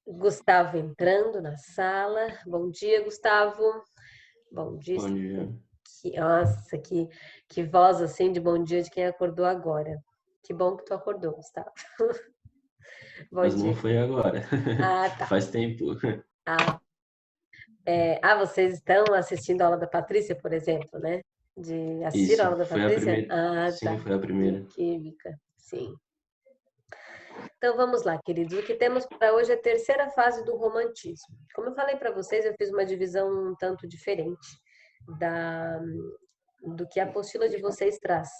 Gustavo entrando na sala. Bom dia, Gustavo. Bom dia. Bom dia. Nossa, que voz assim de bom dia de quem acordou agora. Que bom que tu acordou, Gustavo. Bom Mas dia. não foi agora. Ah, tá. Faz tempo. Vocês estão assistindo a aula da Patrícia, por exemplo, né? De assistir a Isso, aula da foi a Patrícia? primeira. Ah, Sim, tá. foi a De primeira. química, sim. Então vamos lá, queridos. O que temos para hoje é a terceira fase do romantismo. Como eu falei para vocês, eu fiz uma divisão um tanto diferente da, do que a apostila de vocês traz,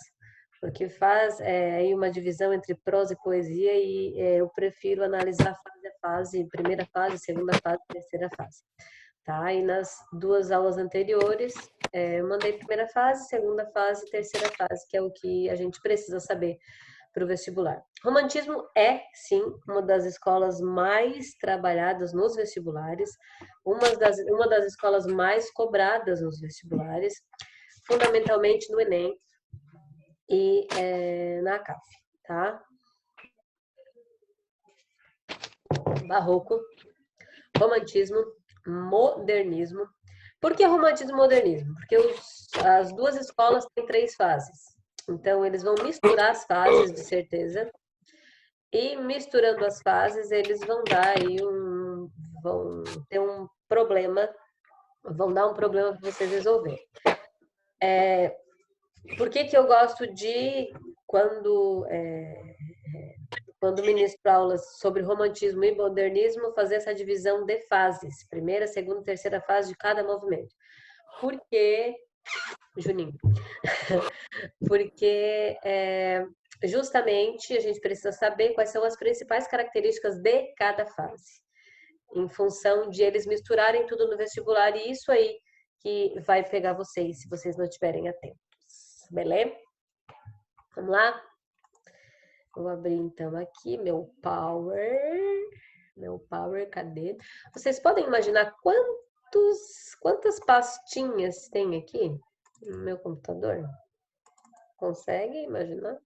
porque faz aí uma divisão entre prosa e poesia e eu prefiro analisar fase a fase, primeira fase, segunda fase, terceira fase. Tá? E nas duas aulas anteriores, eu mandei primeira fase, segunda fase, terceira fase, que é o que a gente precisa saber para o vestibular. Romantismo é, sim, uma das escolas mais trabalhadas nos vestibulares, uma das escolas mais cobradas nos vestibulares, fundamentalmente no Enem e na CAF, tá? Barroco, romantismo, modernismo. Por que romantismo e modernismo? Porque as duas escolas têm 3 fases. Então, eles vão misturar as fases, de certeza, e misturando as fases, eles vão dar aí vão ter um problema, vão dar um problema para vocês resolverem. Por que eu gosto de, quando ministro aulas sobre romantismo e modernismo, fazer essa divisão de fases, primeira, segunda, terceira fase de cada movimento? Porque, Juninho, porque justamente a gente precisa saber quais são as principais características de cada fase, em função de eles misturarem tudo no vestibular, e isso aí que vai pegar vocês, se vocês não estiverem atentos. Beleza? Vamos lá? Vou abrir então aqui meu Power. Meu Power, cadê? Vocês podem imaginar quantas pastinhas tem aqui no meu computador? Conseguem imaginar?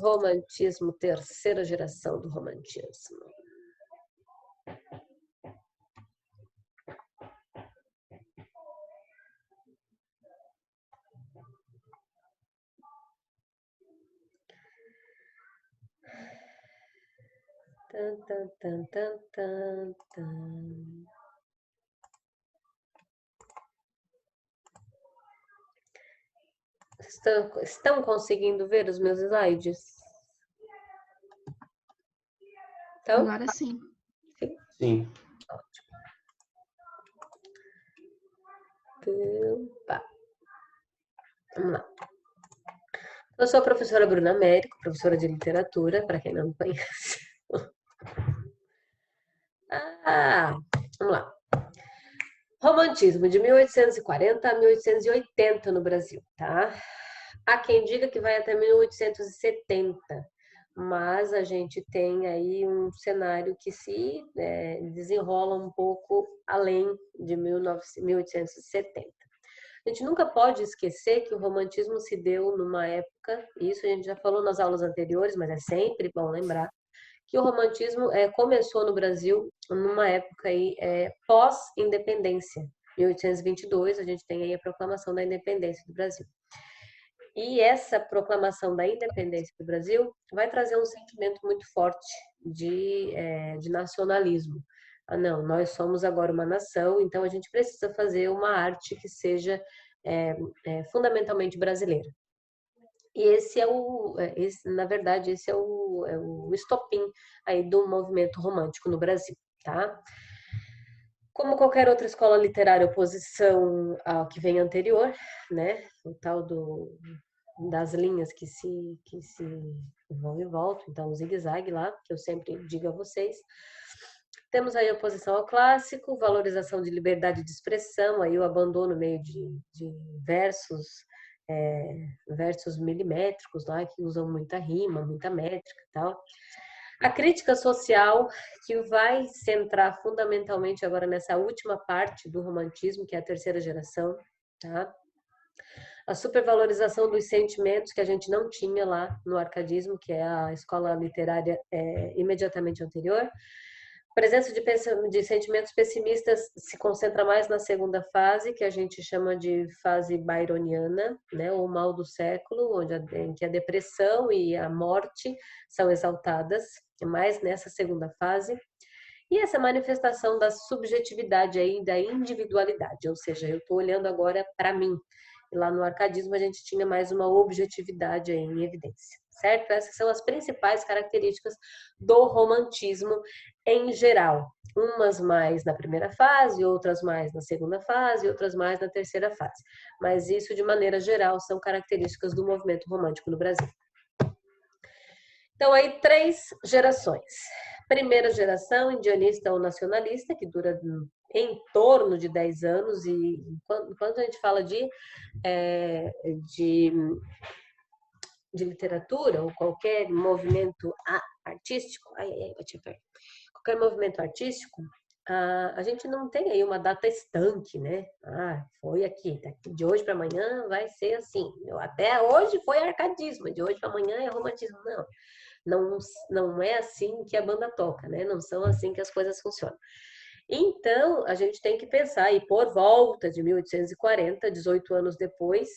Romantismo, terceira geração do romantismo. Tan, tan, tan, tan, tan, tan. Estão conseguindo ver os meus slides? Então? Agora sim. Sim. Ótimo. Opa. Vamos lá. Eu sou a professora Bruna Américo, professora de literatura, para quem não me conhece. Vamos lá. Romantismo de 1840 a 1880 no Brasil, tá? Há quem diga que vai até 1870, mas a gente tem aí um cenário que se desenrola um pouco além de 1870. A gente nunca pode esquecer que o romantismo se deu numa época, isso a gente já falou nas aulas anteriores, mas é sempre bom lembrar, que o romantismo começou no Brasil numa época aí, pós-independência. 1822, a gente tem aí a proclamação da independência do Brasil. E essa proclamação da independência do Brasil vai trazer um sentimento muito forte de nacionalismo. Não, nós somos agora uma nação, então a gente precisa fazer uma arte que seja fundamentalmente brasileira. E esse na verdade, esse é o estopim aí do movimento romântico no Brasil, tá? Como qualquer outra escola literária, oposição ao que vem anterior, né? O tal das linhas que se vão e voltam, então o zigue-zague lá, que eu sempre digo a vocês. Temos aí a oposição ao clássico, valorização de liberdade de expressão, aí o abandono meio de versos milimétricos lá, que usam muita rima, muita métrica e tal. A crítica social, que vai centrar fundamentalmente agora nessa última parte do romantismo, que é a terceira geração, tá? A supervalorização dos sentimentos, que a gente não tinha lá no arcadismo, que é a escola literária imediatamente anterior. A presença de sentimentos pessimistas se concentra mais na segunda fase, que a gente chama de fase byroniana, né, ou mal do século, em que a depressão e a morte são exaltadas, mais nessa segunda fase. E essa manifestação da subjetividade aí, da individualidade, ou seja, eu estou olhando agora para mim. E lá no arcadismo a gente tinha mais uma objetividade aí em evidência, certo? Essas são as principais características do romantismo em geral. Umas mais na primeira fase, outras mais na segunda fase, outras mais na terceira fase. Mas isso, de maneira geral, são características do movimento romântico no Brasil. Então, aí, 3 gerações. Primeira geração, indianista ou nacionalista, que dura em torno de 10 anos, e quando a gente fala de literatura ou qualquer movimento artístico, qualquer movimento artístico, a gente não tem aí uma data estanque, né? Foi aqui, de hoje para amanhã vai ser assim. Até hoje foi arcadismo, de hoje para amanhã é romantismo. Não é assim que a banda toca, né? Não são assim que as coisas funcionam. Então, a gente tem que pensar, e por volta de 1840, 18 anos depois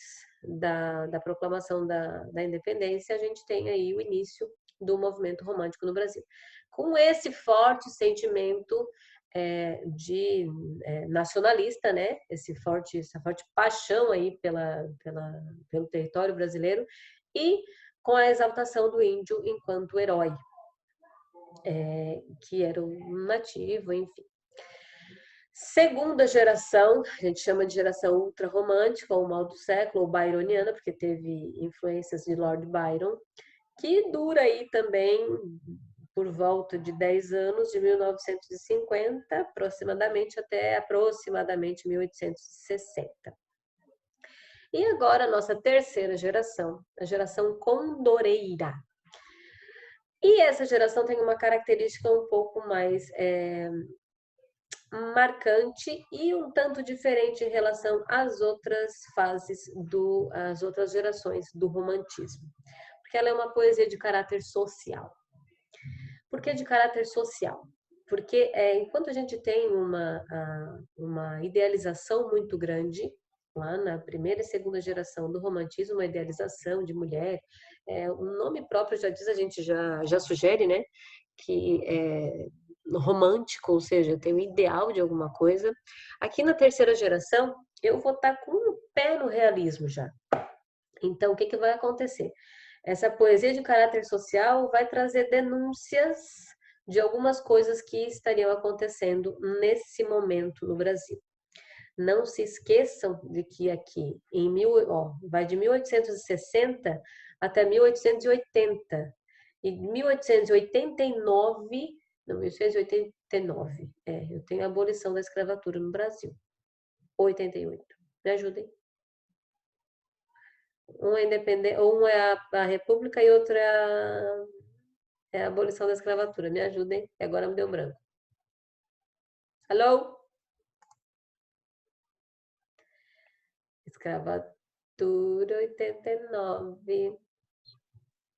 da proclamação da independência, a gente tem aí o início do movimento romântico no Brasil. Com esse forte sentimento nacionalista, né? Essa forte paixão aí pelo território brasileiro, e com a exaltação do índio enquanto herói, que era um nativo, enfim. Segunda geração, a gente chama de geração ultrarromântica, ou mal do século, ou byroniana, porque teve influências de Lord Byron, que dura aí também por volta de 10 anos, de 1950 aproximadamente até aproximadamente 1860. E agora a nossa terceira geração, a geração condoreira. E essa geração tem uma característica um pouco mais marcante e um tanto diferente em relação às outras fases, às outras gerações do romantismo. Porque ela é uma poesia de caráter social. Por que de caráter social? Porque enquanto a gente tem uma idealização muito grande, lá na primeira e segunda geração do romantismo, uma idealização de mulher, o nome próprio já diz, a gente já sugere, né, que é romântico, ou seja, tem um ideal de alguma coisa. Aqui na terceira geração, eu vou estar com um pé no realismo já. Então, o que vai acontecer? Essa poesia de caráter social vai trazer denúncias de algumas coisas que estariam acontecendo nesse momento no Brasil. Não se esqueçam de que aqui, vai de 1860 até 1880. E 1889, eu tenho a abolição da escravatura no Brasil. 88. Me ajudem. Um é independente, um é a República e outro é a abolição da escravatura. Me ajudem, agora me deu branco. Alô? Escravatura 89.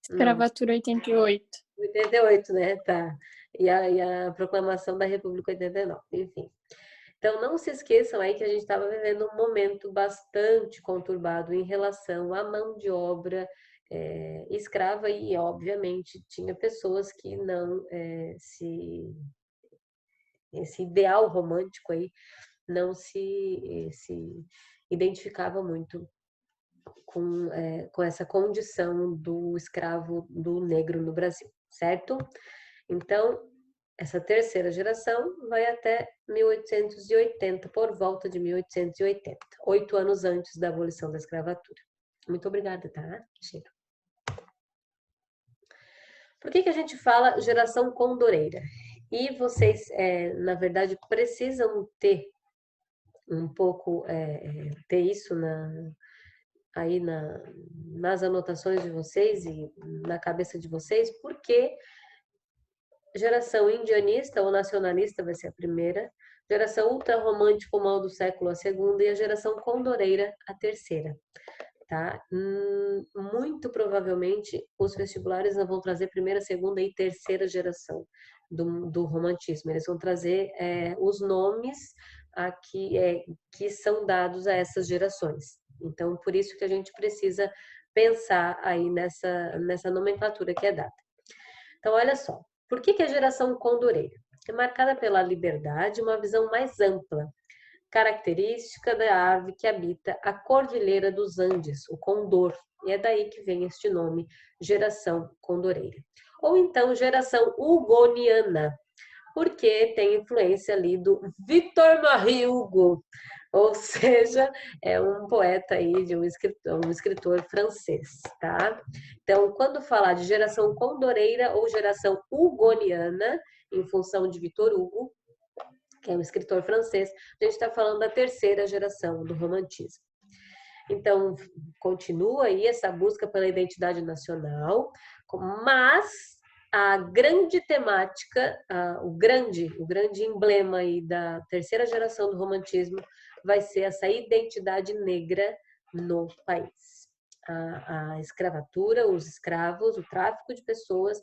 Escravatura 88. 88, né? Tá. E a proclamação da República 89, enfim. Então, não se esqueçam aí que a gente estava vivendo um momento bastante conturbado em relação à mão de obra escrava e, obviamente, tinha pessoas que não esse ideal romântico aí não se identificava muito com essa condição do escravo, do negro no Brasil, certo? Então, essa terceira geração vai até 1880, por volta de 1880, 8 anos antes da abolição da escravatura. Muito obrigada, tá? Chega. Por que a gente fala geração condoreira? E vocês, na verdade, precisam ter um pouco, ter isso aí nas anotações de vocês e na cabeça de vocês, porque geração indianista ou nacionalista vai ser a primeira, geração ultrarromântica ou mal do século a segunda, e a geração condoreira a terceira. tá? Muito provavelmente os vestibulares não vão trazer primeira, segunda e terceira geração do romantismo. Eles vão trazer os nomes aqui, que são dados a essas gerações. Então, por isso que a gente precisa pensar aí nessa nomenclatura que é dada. Então, olha só, por que a geração condoreira? É marcada pela liberdade, uma visão mais ampla, característica da ave que habita a Cordilheira dos Andes, o condor, e é daí que vem este nome, geração condoreira. Ou então, geração hugoniana, porque tem influência ali do Victor Marie Hugo, ou seja, é um poeta aí de um escritor francês, tá? Então, quando falar de geração condoreira ou geração hugoniana, em função de Victor Hugo, que é um escritor francês, a gente está falando da terceira geração do romantismo. Então, continua aí essa busca pela identidade nacional, mas a grande temática, o grande emblema aí da terceira geração do romantismo vai ser essa identidade negra no país. A escravatura, os escravos, o tráfico de pessoas,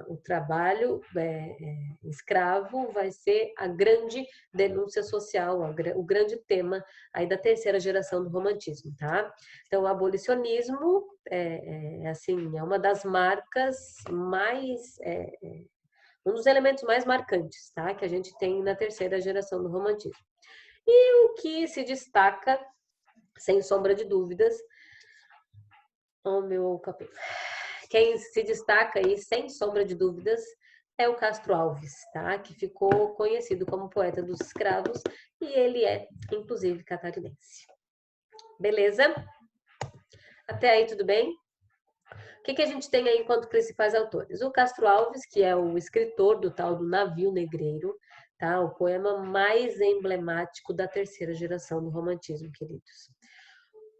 o trabalho escravo vai ser a grande denúncia social, o grande tema aí da terceira geração do romantismo, tá? Então, o abolicionismo assim, é uma das marcas mais, um dos elementos mais marcantes, tá? Que a gente tem na terceira geração do romantismo. E o que se destaca, sem sombra de dúvidas, meu capim. Quem se destaca aí, sem sombra de dúvidas, é o Castro Alves, tá? Que ficou conhecido como poeta dos escravos e ele é, inclusive, catarinense. Beleza? Até aí, tudo bem? O que a gente tem aí enquanto principais autores? O Castro Alves, que é o escritor do tal do Navio Negreiro, tá? O poema mais emblemático da terceira geração do romantismo, queridos.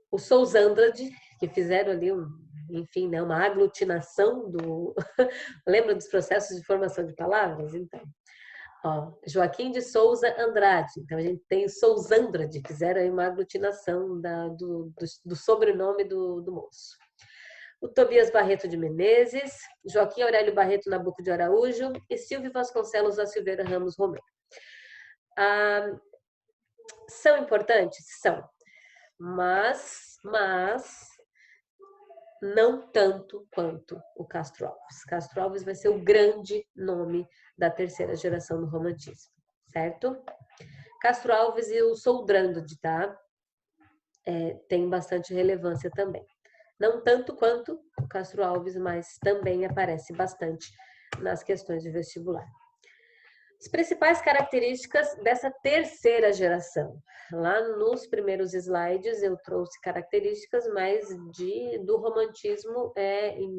O Sousa Andrade, que fizeram ali enfim, né, uma aglutinação do... Lembra dos processos de formação de palavras? Então, ó, Joaquim de Souza Andrade. Então, a gente tem Sousa Andrade, fizeram aí uma aglutinação do sobrenome do moço. O Tobias Barreto de Menezes, Joaquim Aurélio Barreto Nabuco de Araújo e Silvio Vasconcelos da Silveira Ramos Romero. São importantes? São. Mas não tanto quanto o Castro Alves. Castro Alves vai ser o grande nome da terceira geração do romantismo, certo? Castro Alves e o Soldrandy, tá? Tem bastante relevância também. Não tanto quanto o Castro Alves, mas também aparece bastante nas questões de vestibular. As principais características dessa terceira geração. Lá nos primeiros slides eu trouxe características mais do romantismo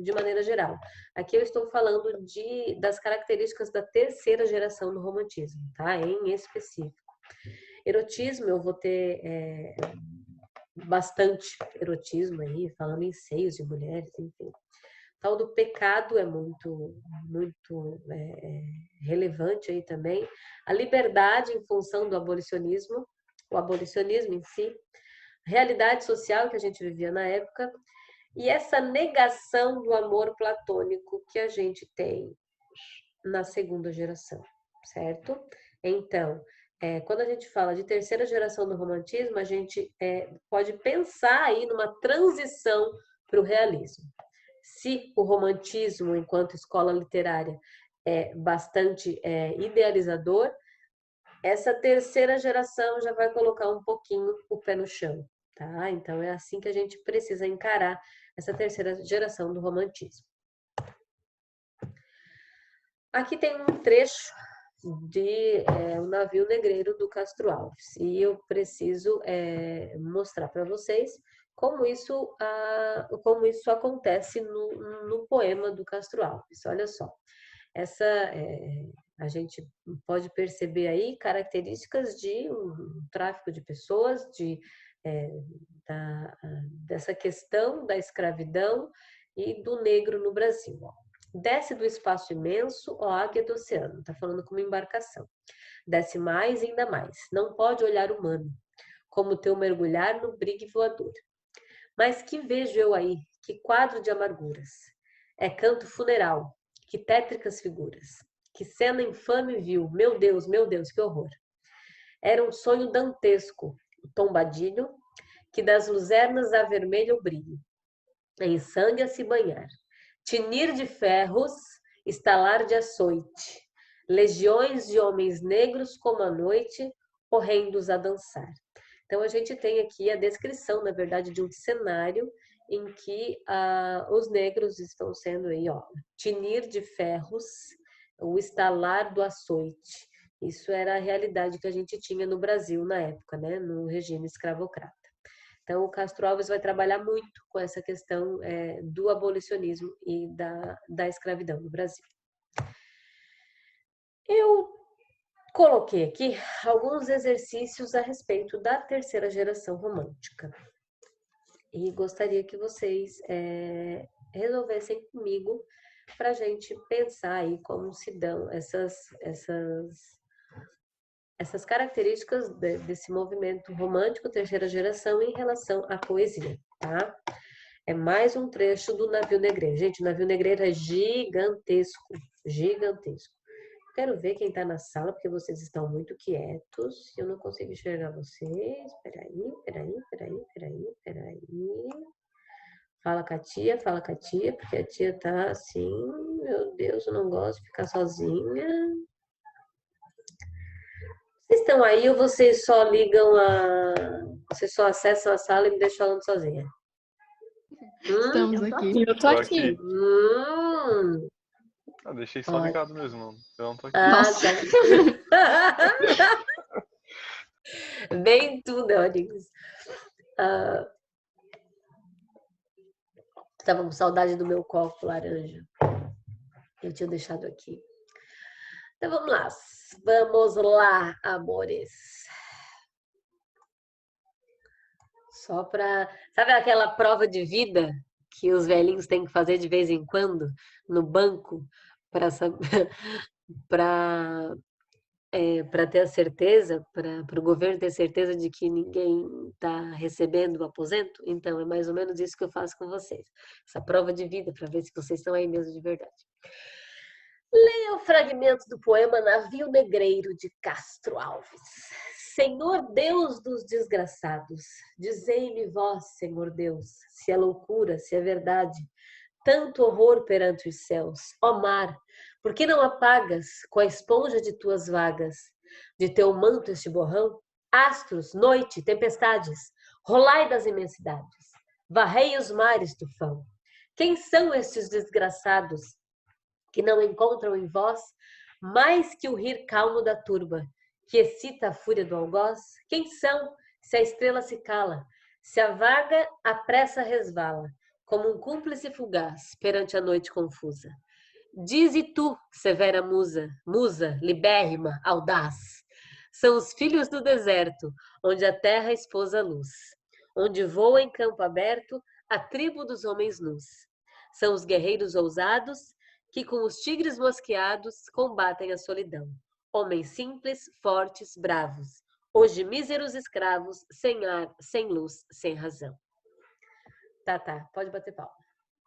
de maneira geral. Aqui eu estou falando das características da terceira geração do romantismo, tá? Em específico. Erotismo, eu vou ter bastante erotismo aí, falando em seios de mulheres, enfim. O tal do pecado é muito relevante aí também. A liberdade em função do abolicionismo, o abolicionismo em si, a realidade social que a gente vivia na época e essa negação do amor platônico que a gente tem na segunda geração, certo? Então, quando a gente fala de terceira geração do romantismo, a gente pode pensar aí numa transição para o realismo. Se o romantismo, enquanto escola literária, é bastante idealizador, essa terceira geração já vai colocar um pouquinho o pé no chão, tá? Então, é assim que a gente precisa encarar essa terceira geração do romantismo. Aqui tem um trecho de O Navio Negreiro do Castro Alves e eu preciso mostrar para vocês como isso acontece no poema do Castro Alves. Olha só, a gente pode perceber aí características de um tráfico de pessoas, dessa questão da escravidão e do negro no Brasil. Desce do espaço imenso, ó águia do oceano, tá falando como embarcação. Desce mais e ainda mais, não pode olhar humano, como teu mergulhar no brigue voador. Mas que vejo eu aí, que quadro de amarguras. É canto funeral, que tétricas figuras. Que cena infame vil, meu Deus, que horror. Era um sonho dantesco, o tombadilho, que das luzernas dá vermelho o brilho. Em sangue a se banhar. Tinir de ferros, estalar de açoite. Legiões de homens negros como a noite, horrendos a dançar. Então a gente tem aqui a descrição, na verdade, de um cenário em que os negros estão sendo aí, ó, tinir de ferros, o estalar do açoite. Isso era a realidade que a gente tinha no Brasil na época, né, no regime escravocrata. Então, o Castro Alves vai trabalhar muito com essa questão do abolicionismo e da escravidão no Brasil. Eu coloquei aqui alguns exercícios a respeito da terceira geração romântica. E gostaria que vocês resolvessem comigo para a gente pensar aí como se dão essas características desse movimento romântico terceira geração em relação à poesia, tá? É mais um trecho do Navio Negreiro. Gente, o Navio Negreiro é gigantesco, gigantesco. Quero ver quem está na sala, porque vocês estão muito quietos. Eu não consigo enxergar vocês. Peraí. Fala com a tia, porque a tia tá assim, meu Deus, eu não gosto de ficar sozinha. Vocês estão aí ou vocês só ligam Vocês só acessam a sala e me deixam falando sozinha? Estamos aqui. Eu tô aqui. Deixei só ligado mesmo. Eu não tô aqui. Nossa. Tá. Bem tudo, amigos. Estava com saudade do meu copo laranja. Eu tinha deixado aqui. Então vamos lá. Vamos lá, amores. Só para... Sabe aquela prova de vida que os velhinhos têm que fazer de vez em quando no banco para ter a certeza, para o governo ter certeza de que ninguém está recebendo o aposento? Então, é mais ou menos isso que eu faço com vocês. Essa prova de vida, para ver se vocês estão aí mesmo de verdade. Leia o fragmento do poema Navio Negreiro, de Castro Alves. Senhor Deus dos desgraçados, dizei-me vós, Senhor Deus, se é loucura, se é verdade, tanto horror perante os céus. Ó mar, por que não apagas com a esponja de tuas vagas, de teu manto este borrão? Astros, noite, tempestades, rolai das imensidades, varrei os mares, tufão. Quem são estes desgraçados que não encontram em vós mais que o rir calmo da turba, que excita a fúria do algoz? Quem são, se a estrela se cala, se a vaga a pressa resvala, como um cúmplice fugaz perante a noite confusa? Dize tu, severa musa, libérrima, audaz, são os filhos do deserto, onde a terra expôs a luz, onde voa em campo aberto a tribo dos homens nus. São os guerreiros ousados que com os tigres mosqueados combatem a solidão. Homens simples, fortes, bravos, hoje míseros escravos, sem ar, sem luz, sem razão. Tá, pode bater palma.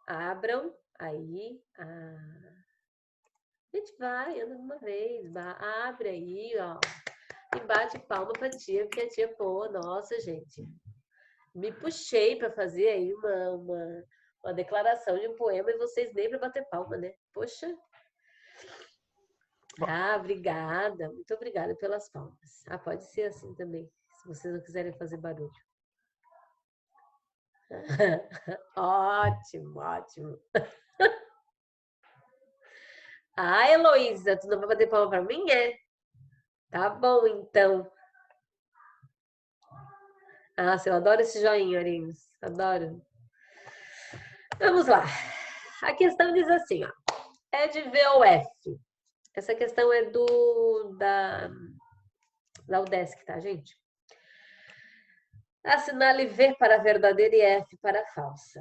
Abram, aí. A gente vai, anda uma vez, abre aí, ó. E bate palma pra tia, porque a tia, pô, nossa, gente. Me puxei para fazer aí uma declaração de um poema e vocês nem para bater palma, né? Poxa. Obrigada. Muito obrigada pelas palmas. Pode ser assim também, se vocês não quiserem fazer barulho. Ótimo. Heloísa, tu não vai bater palma para mim, é? Tá bom, então. Eu adoro esse joinha, Arinhos. Adoro. Vamos lá. A questão diz assim, ó. É de V ou F. Essa questão é da UDESC, tá, gente? Assinale V para verdadeira e F para falsa.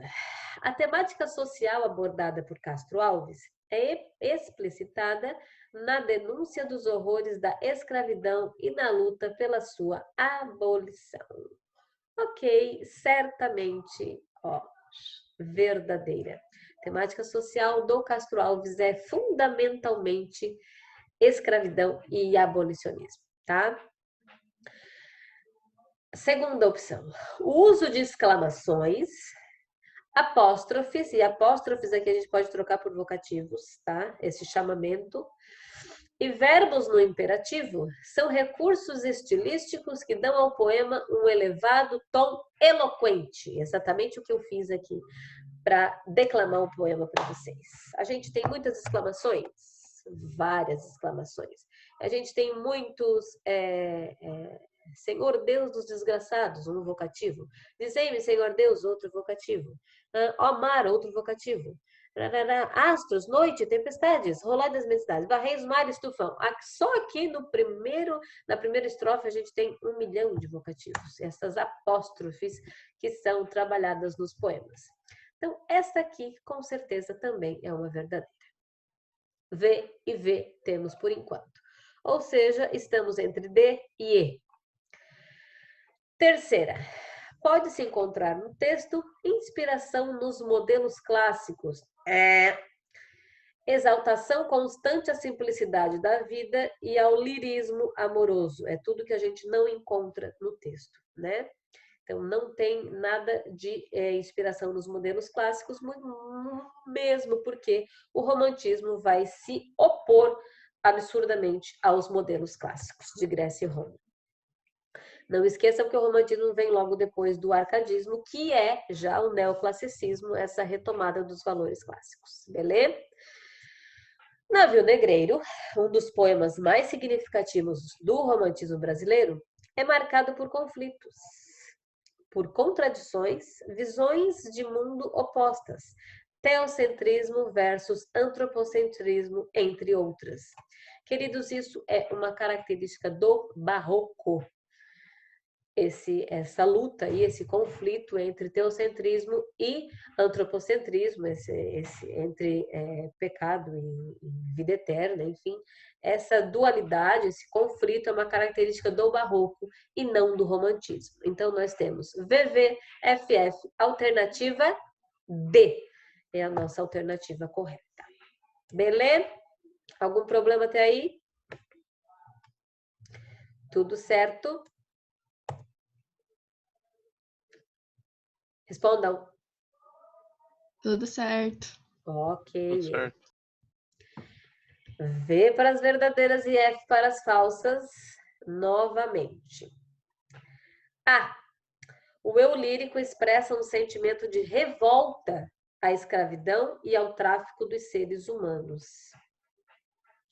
A temática social abordada por Castro Alves é explicitada na denúncia dos horrores da escravidão e na luta pela sua abolição. Ok, certamente Ó, verdadeira. Temática social do Castro Alves é fundamentalmente escravidão e abolicionismo, tá? Segunda opção, o uso de exclamações, apóstrofes, e apóstrofes aqui a gente pode trocar por vocativos, tá? Esse chamamento. E verbos no imperativo são recursos estilísticos que dão ao poema um elevado tom eloquente. Exatamente o que eu fiz aqui para declamar o poema para vocês. A gente tem muitas exclamações, várias exclamações. A gente tem muitos Senhor Deus dos desgraçados, um vocativo. Dizei-me, Senhor Deus, outro vocativo. Ó mar, outro vocativo. Astros, noite, tempestades, rolar das imensidades, barreiros, mares, tufão. Só aqui na primeira estrofe a gente tem 1 milhão de vocativos. Essas apóstrofes que são trabalhadas nos poemas. Então, esta aqui, com certeza, também é uma verdadeira. V e V temos por enquanto. Ou seja, estamos entre D e E. Terceira, pode-se encontrar no texto inspiração nos modelos clássicos. Exaltação constante à simplicidade da vida e ao lirismo amoroso. É tudo que a gente não encontra no texto, né? Então, não tem nada de inspiração nos modelos clássicos, mesmo porque o romantismo vai se opor absurdamente aos modelos clássicos de Grécia e Roma. Não esqueçam que o romantismo vem logo depois do arcadismo, que é já o neoclassicismo, essa retomada dos valores clássicos, beleza? Navio Negreiro, um dos poemas mais significativos do romantismo brasileiro, é marcado por conflitos, por contradições, visões de mundo opostas, teocentrismo versus antropocentrismo, entre outras. Queridos, isso é uma característica do barroco. Essa luta e esse conflito entre teocentrismo e antropocentrismo, entre pecado e vida eterna, enfim, essa dualidade, esse conflito é uma característica do barroco e não do romantismo. Então, nós temos VV, FF, alternativa D, é a nossa alternativa correta. Beleza? Algum problema até aí? Tudo certo? Respondam. Tudo certo. Ok. Tudo certo. V para as verdadeiras e F para as falsas, novamente. A. O eu lírico expressa um sentimento de revolta à escravidão e ao tráfico dos seres humanos.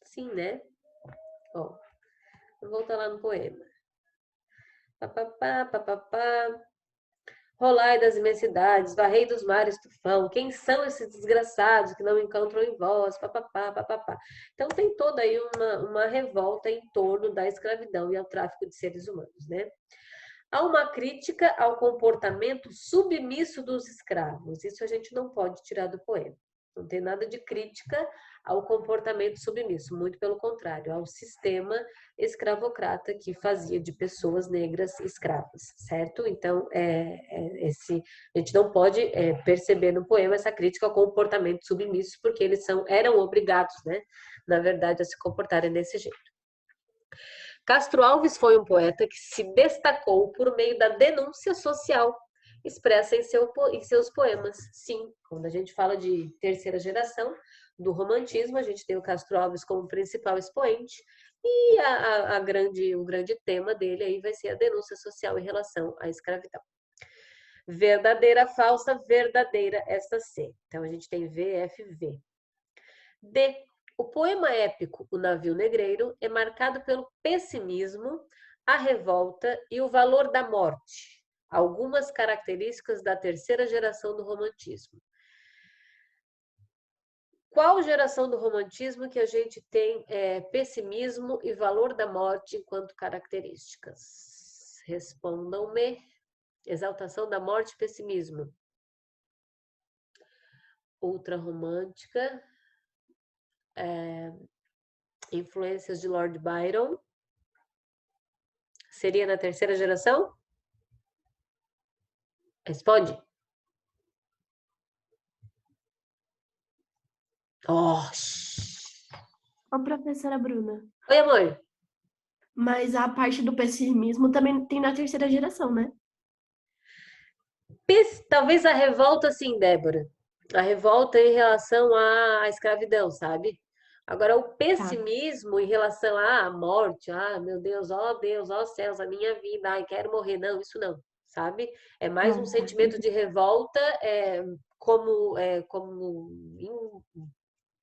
Sim, né? Ó, vou voltar lá no poema. Papapá, papapá. Rolai das imensidades, varrei dos mares tufão. Quem são esses desgraçados que não encontram em vós? Papapá, papapá. Então tem toda aí uma revolta em torno da escravidão e ao tráfico de seres humanos, né? Há uma crítica ao comportamento submisso dos escravos. Isso a gente não pode tirar do poema. Não tem nada de crítica ao comportamento submisso, muito pelo contrário, ao sistema escravocrata que fazia de pessoas negras escravas, certo? Então, a gente não pode perceber no poema essa crítica ao comportamento submisso, porque eles eram obrigados, né, na verdade, a se comportarem desse jeito. Castro Alves foi um poeta que se destacou por meio da denúncia social expressa em seus poemas. Sim, quando a gente fala de terceira geração do romantismo, a gente tem o Castro Alves como principal expoente e o grande tema dele aí vai ser a denúncia social em relação à escravidão. Verdadeira, falsa, verdadeira, esta C. Então, a gente tem V, F, V. D. O poema épico O Navio Negreiro é marcado pelo pessimismo, a revolta e o valor da morte. Algumas características da terceira geração do romantismo. Qual geração do romantismo que a gente tem pessimismo e valor da morte enquanto características? Respondam-me. Exaltação da morte e pessimismo. Ultrarromântica. Influências de Lord Byron. Seria na terceira geração? Responde. Oh. Ô, professora Bruna, Oi, amor. mas a parte do pessimismo também tem na terceira geração, né? Talvez a revolta, sim, Débora. A revolta em relação à escravidão, sabe? Agora, o Tá. pessimismo em relação à morte, meu Deus, ó céus, a minha vida, ai, quero morrer. Não, isso não, sabe? É mais um Não, tá. sentimento de revolta, como,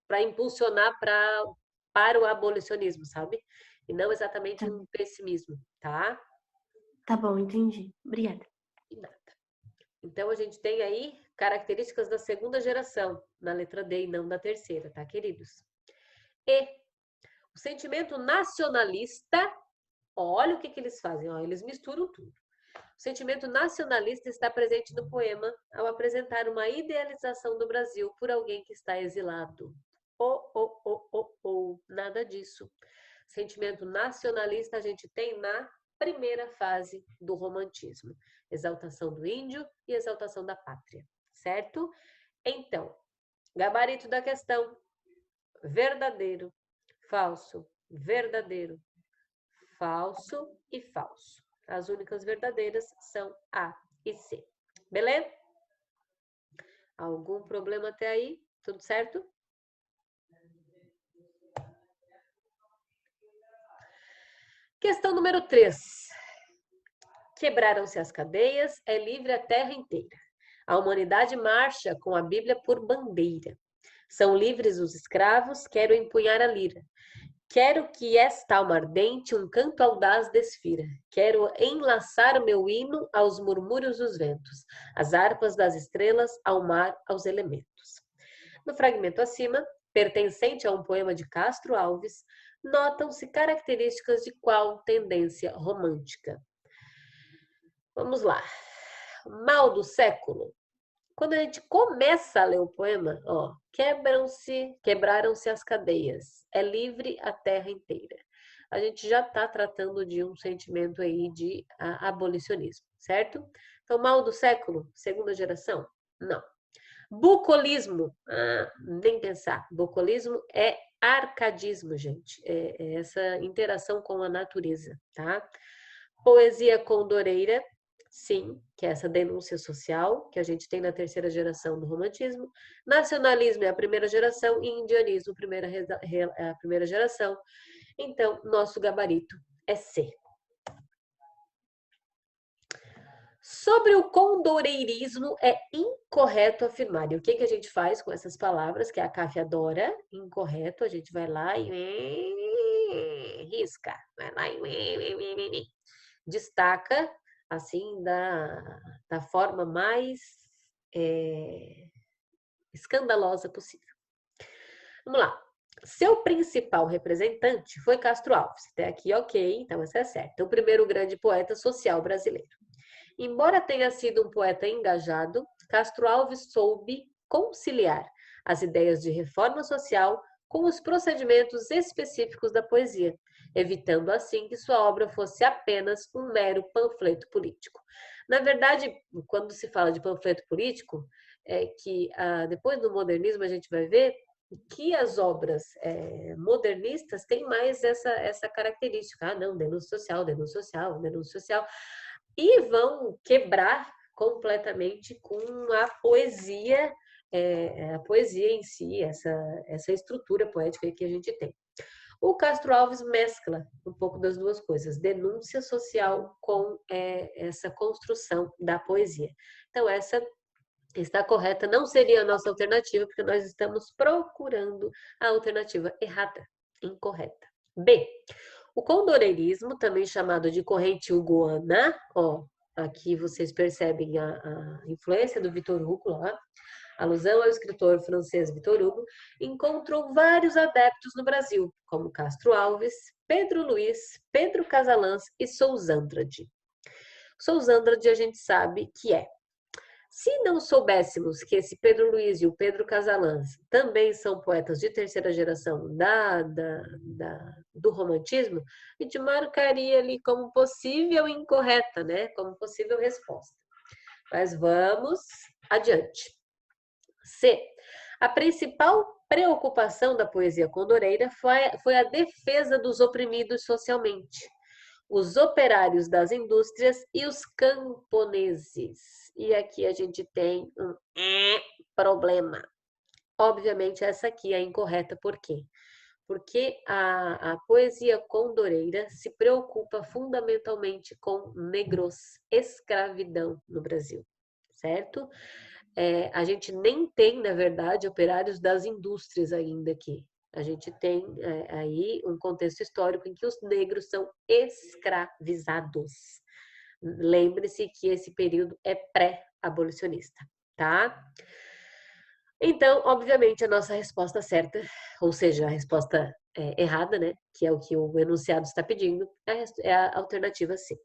para impulsionar para o abolicionismo, sabe? E não exatamente Tá. um pessimismo, tá? Tá bom, entendi. Obrigada. E nada. Então, a gente tem aí características da segunda geração, na letra D e não da terceira, tá, queridos? E o sentimento nacionalista, olha o que eles fazem, ó, eles misturam tudo. O sentimento nacionalista está presente no poema ao apresentar uma idealização do Brasil por alguém que está exilado. Nada disso. Sentimento nacionalista a gente tem na primeira fase do romantismo. Exaltação do índio e exaltação da pátria, certo? Então, gabarito da questão: verdadeiro, falso, verdadeiro, falso e falso. As únicas verdadeiras são A e C. Beleza? Algum problema até aí? Tudo certo? Questão número 3. Quebraram-se as cadeias, é livre a terra inteira. A humanidade marcha com a Bíblia por bandeira. São livres os escravos, quero empunhar a lira. Quero que esta alma ardente um canto audaz desfira. Quero enlaçar o meu hino aos murmúrios dos ventos, às harpas das estrelas, ao mar, aos elementos. No fragmento acima, pertencente a um poema de Castro Alves, notam-se características de qual tendência romântica? Vamos lá. Mal do século. Quando a gente começa a ler o poema, ó, quebraram-se as cadeias, é livre a terra inteira. A gente já está tratando de um sentimento aí de abolicionismo, certo? Então, mal do século, segunda geração? Não. Bucolismo, nem pensar. Bucolismo é arcadismo, gente. É essa interação com a natureza, tá? Poesia condoreira, sim, que é essa denúncia social que a gente tem na terceira geração do romantismo. Nacionalismo é a primeira geração e indianismo, a primeira geração. Então, nosso gabarito é C. Sobre o condoreirismo, é incorreto afirmar. E o que a gente faz com essas palavras, que a CAF adora? Incorreto, a gente vai lá e risca. Vai lá e destaca, assim, da forma mais escandalosa possível. Vamos lá. Seu principal representante foi Castro Alves. Até aqui, ok, então essa é certa. O primeiro grande poeta social brasileiro. Embora tenha sido um poeta engajado, Castro Alves soube conciliar as ideias de reforma social com os procedimentos específicos da poesia, evitando assim que sua obra fosse apenas um mero panfleto político. Na verdade, quando se fala de panfleto político, é que depois do modernismo a gente vai ver que as obras modernistas têm mais essa característica. Não, denúncia social, denúncia social, denúncia social. E vão quebrar completamente com a poesia em si, essa estrutura poética que a gente tem. O Castro Alves mescla um pouco das duas coisas, denúncia social com essa construção da poesia. Então, essa está correta, não seria a nossa alternativa, porque nós estamos procurando a alternativa errada, incorreta. B. O condoreirismo, também chamado de corrente hugoana, ó, aqui vocês percebem a influência do Victor Hugo, ó, alusão ao escritor francês Victor Hugo, encontrou vários adeptos no Brasil, como Castro Alves, Pedro Luiz, Pedro Casalans e Souzandrade. Souzandrade a gente sabe que é. Se não soubéssemos que esse Pedro Luiz e o Pedro Casalans também são poetas de terceira geração do romantismo, a gente marcaria ali como possível incorreta, né? Como possível resposta. Mas vamos adiante. C. A principal preocupação da poesia condoreira foi a defesa dos oprimidos socialmente, os operários das indústrias e os camponeses. E aqui a gente tem um problema. Obviamente, essa aqui é incorreta, por quê? Porque a poesia condoreira se preocupa fundamentalmente com negros, escravidão no Brasil, certo? A gente nem tem, na verdade, operários das indústrias ainda aqui. A gente tem aí um contexto histórico em que os negros são escravizados. Lembre-se que esse período é pré-abolicionista, tá? Então, obviamente, a nossa resposta certa, ou seja, a resposta errada, né, que é o que o enunciado está pedindo, é a alternativa C.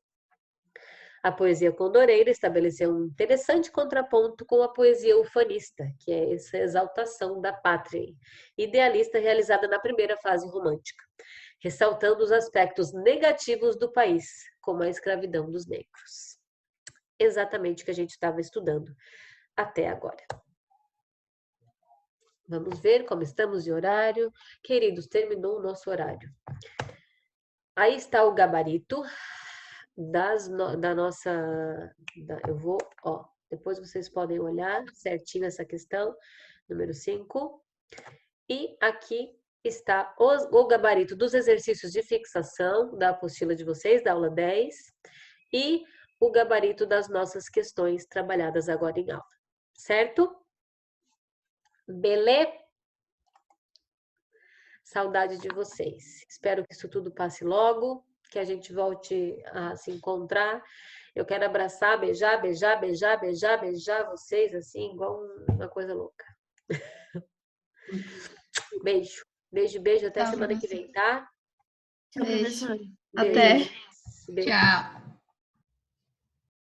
A poesia condoreira estabeleceu um interessante contraponto com a poesia ufanista, que é essa exaltação da pátria idealista realizada na primeira fase romântica, ressaltando os aspectos negativos do país, como a escravidão dos negros. Exatamente o que a gente estava estudando até agora. Vamos ver como estamos de horário. Queridos, terminou o nosso horário. Aí está o gabarito da nossa... eu vou, depois vocês podem olhar certinho essa questão, número 5. E aqui está o gabarito dos exercícios de fixação da apostila de vocês, da aula 10, e o gabarito das nossas questões trabalhadas agora em aula, certo? Beleza? Saudade de vocês. Espero que isso tudo passe logo, que a gente volte a se encontrar. Eu quero abraçar, beijar, beijar, beijar, beijar, beijar vocês, assim, igual uma coisa louca. Beijo. Beijo, beijo. Até semana que vem, tá? Tchau, professora. Até. Beijo. Tchau.